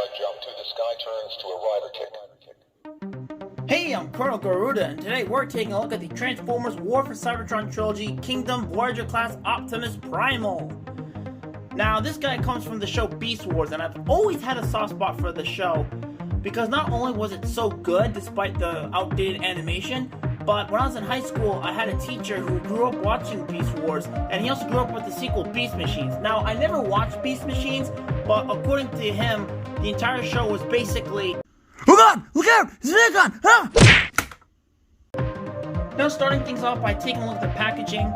A jump to the sky turns to a rider kick. Hey, I'm Colonel Garuda, and today we're taking a look at the Transformers War for Cybertron Trilogy Kingdom Voyager class Optimus Primal. Now, this guy comes from the show Beast Wars, and I've always had a soft spot for the show because not only was it so good despite the outdated animation, but when I was in high school, I had a teacher who grew up watching Beast Wars, and he also grew up with the sequel Beast Machines. Now, I never watched Beast Machines, but according to him, the entire show was basically, "Oh God! Look out! It's Megatron! Ah!" Now, starting things off by taking a look at the packaging,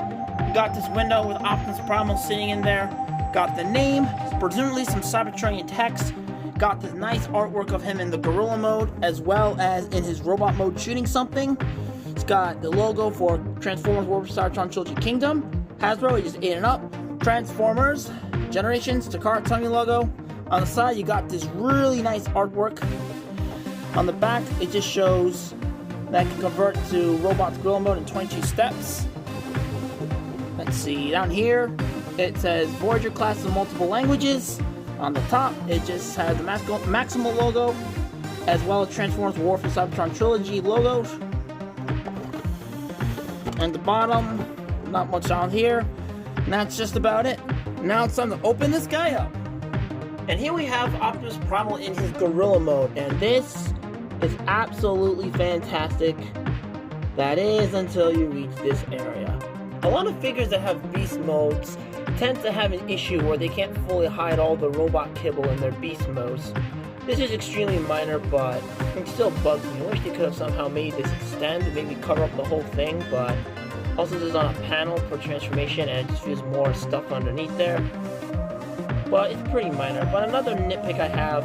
we got this window with Optimus Primal sitting in there. Got the name, presumably some Cybertronian text. Got this nice artwork of him in the gorilla mode, as well as in his robot mode shooting something. It's got the logo for Transformers War for Cybertron Trilogy Kingdom. Hasbro, he just ate it up. Transformers, Generations, Takara Tomy logo. On the side, you got this really nice artwork. On the back, it just shows that it can convert to robot's gorilla mode in 22 steps. Let's see, down here, it says Voyager class in multiple languages. On the top, it just has the Maximal logo, as well as Transformers War for Cybertron Trilogy logos. And the bottom, not much on here. And that's just about it. Now it's time to open this guy up. And here we have Optimus Primal in his gorilla mode, and this is absolutely fantastic. That is until you reach this area. A lot of figures that have beast modes tend to have an issue where they can't fully hide all the robot kibble in their beast modes. This is extremely minor, but it still bugs me. I wish they could have somehow made this extend and maybe cover up the whole thing, but also this is on a panel per transformation and it just feels more stuff underneath there. But it's pretty minor. But another nitpick I have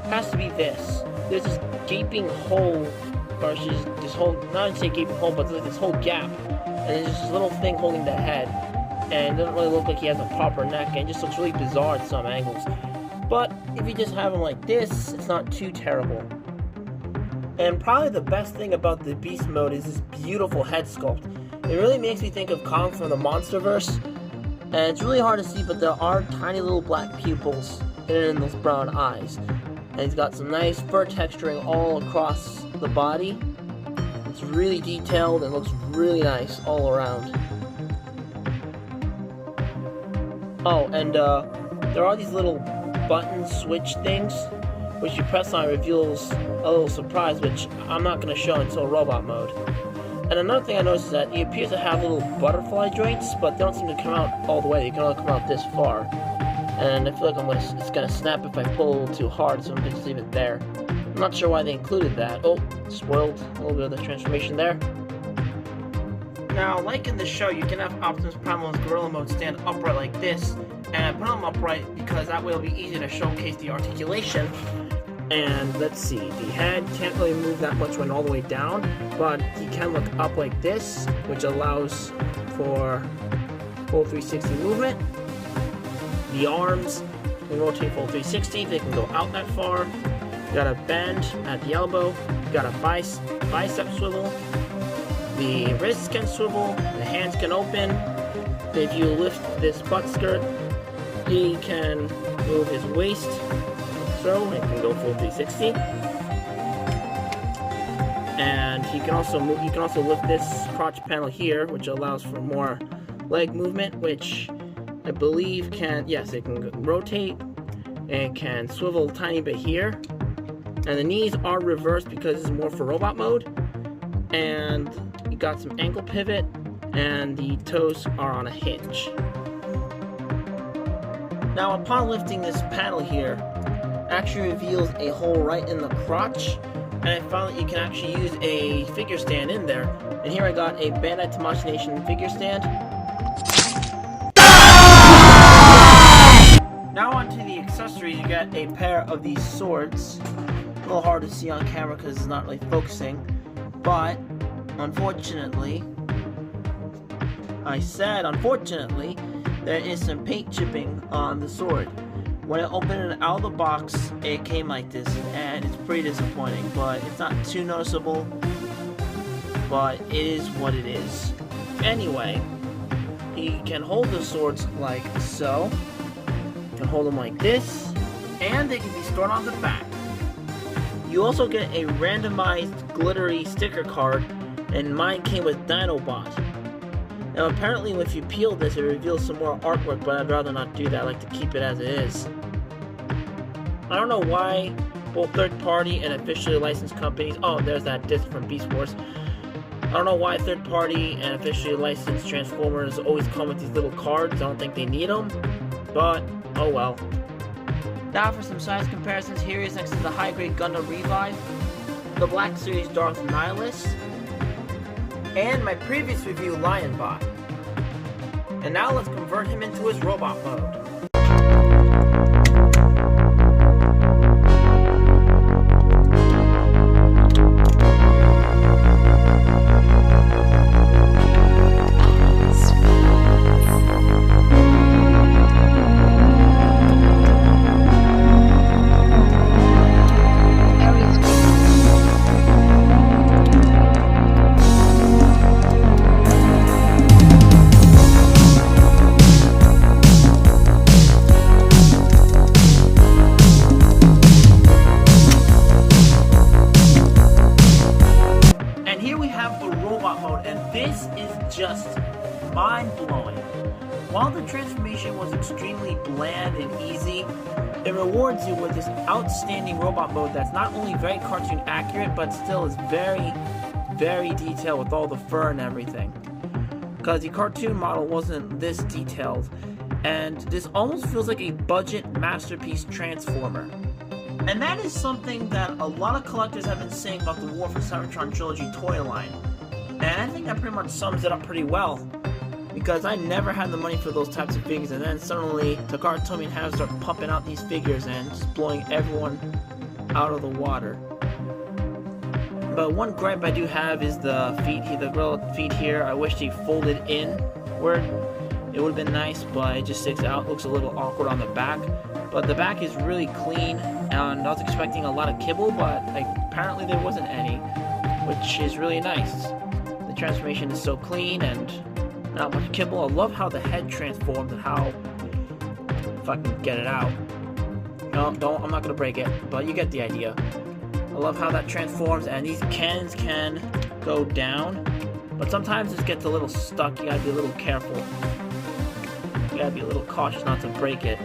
has to be this. There's this gaping hole, or it's just this whole, not to say gaping hole, but there's this whole gap. And there's just this little thing holding the head. And it doesn't really look like he has a proper neck, and it just looks really bizarre at some angles. But if you just have him like this, it's not too terrible. And probably the best thing about the Beast mode is this beautiful head sculpt. It really makes me think of Kong from the Monsterverse. And it's really hard to see, but there are tiny little black pupils in those brown eyes. And he's got some nice fur texturing all across the body. It's really detailed and looks really nice all around. Oh, and there are these little button switch things, which you press on reveals a little surprise, which I'm not going to show until robot mode. And another thing I noticed is that he appears to have little butterfly joints, but they don't seem to come out all the way. They can only come out this far. And I feel like it's going to snap if I pull a little too hard, so I'm going to just leave it there. I'm not sure why they included that. Oh, spoiled a little bit of the transformation there. Now, like in the show, you can have Optimus Primal in gorilla mode stand upright like this, and I put him upright because that way it'll be easy to showcase the articulation. And let's see, the head can't really move that much when all the way down, but he can look up like this, which allows for full 360 movement. The arms can rotate full 360, they can go out that far. You got a bend at the elbow, you got a bicep swivel. The wrists can swivel, the hands can open. If you lift this butt skirt, he can move his waist, so it can go full 360. And he can also lift this crotch panel here, which allows for more leg movement, which I believe it can rotate and can swivel a tiny bit here. And the knees are reversed because this is more for robot mode. And you got some ankle pivot, and the toes are on a hinge. Now, upon lifting this panel here, actually reveals a hole right in the crotch, and I found that you can actually use a figure stand in there. And here I got a Bandai Tamashii Nation figure stand. Now onto the accessories, you got a pair of these swords. A little hard to see on camera because it's not really focusing, but unfortunately, there is some paint chipping on the sword. When I opened it out of the box, it came like this, and it's pretty disappointing, but it's not too noticeable, but it is what it is. Anyway, he can hold the swords like so. You can hold them like this, and they can be stored on the back. You also get a randomized glittery sticker card, and mine came with Dinobot. Now apparently if you peel this, it reveals some more artwork, but I'd rather not do that. I like to keep it as it is. I don't know why both third-party and officially licensed companies... Oh, there's that disc from Beast Wars. I don't know why third-party and officially licensed Transformers always come with these little cards. I don't think they need them, but oh well. Now for some size comparisons, here is next to the high-grade Gundam Revive, the Black Series Darth Nihilus, and my previous review, Lionbot. And now let's convert him into his robot mode. This is just mind-blowing. While the transformation was extremely bland and easy, it rewards you with this outstanding robot mode that's not only very cartoon accurate, but still is very, very detailed with all the fur and everything. Because the cartoon model wasn't this detailed, and this almost feels like a budget masterpiece transformer. And that is something that a lot of collectors have been saying about the War for Cybertron Trilogy toy line. And I think that pretty much sums it up pretty well, because I never had the money for those types of figures, and then suddenly Takara told me to start pumping out these figures and just blowing everyone out of the water. But one gripe I do have is the feet, the real feet here. I wish they folded inward. It would have been nice, but it just sticks out. Looks a little awkward on the back. But the back is really clean, and I was expecting a lot of kibble, but apparently there wasn't any, which is really nice. The transformation is so clean and not much kibble. I love how the head transforms and how, if I can get it out. No, I'm not gonna break it, but you get the idea. I love how that transforms, and these cannons can go down, but sometimes it gets a little stuck. You gotta be a little careful. You gotta be a little cautious not to break it.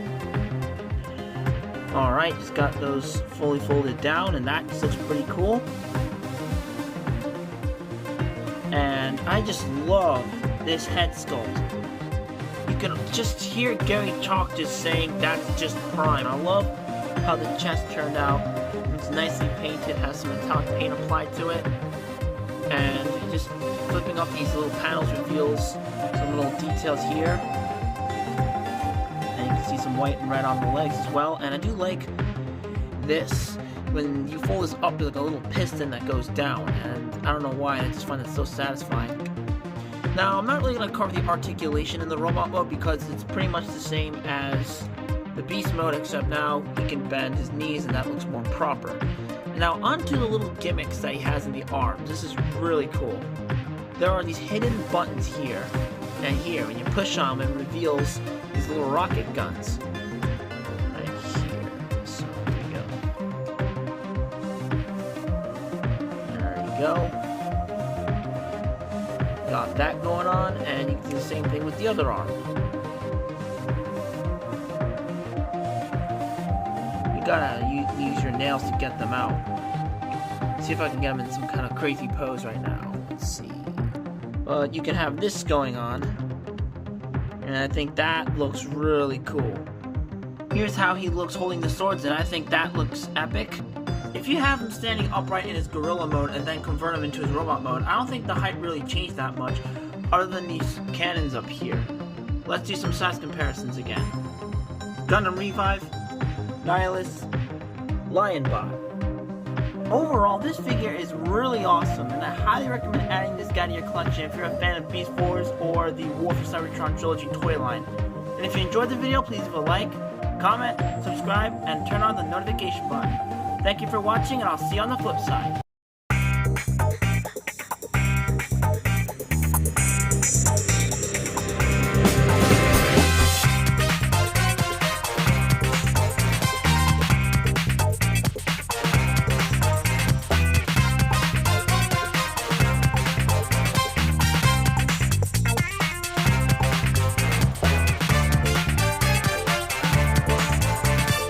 Alright, just got those fully folded down, and that just looks pretty cool. And I just love this head sculpt. You can just hear Gary Chalk just saying that's just Prime. I love how the chest turned out. It's nicely painted, has some metallic paint applied to it. And just flipping up these little panels reveals some little details here. And you can see some white and red on the legs as well. And I do like this. When you fold this up, there's like a little piston that goes down, and I don't know why, I just find it so satisfying. Now, I'm not really going to cover the articulation in the robot mode because it's pretty much the same as the beast mode, except now he can bend his knees and that looks more proper. And now onto the little gimmicks that he has in the arms. This is really cool. There are these hidden buttons here and here. When you push on them, it reveals these little rocket guns. Go. Got that going on, and you can do the same thing with the other arm. You gotta use your nails to get them out. See if I can get them in some kind of crazy pose right now. Let's see. But you can have this going on, and I think that looks really cool. Here's how he looks holding the swords, and I think that looks epic. If you have him standing upright in his gorilla mode and then convert him into his robot mode, I don't think the height really changed that much, other than these cannons up here. Let's do some size comparisons again. Gundam Revive, Nihilus, Lionbot. Overall, this figure is really awesome, and I highly recommend adding this guy to your collection if you're a fan of Beast Wars or the War for Cybertron Trilogy toy line. And if you enjoyed the video, please leave a like, comment, subscribe, and turn on the notification button. Thank you for watching, and I'll see you on the flip side.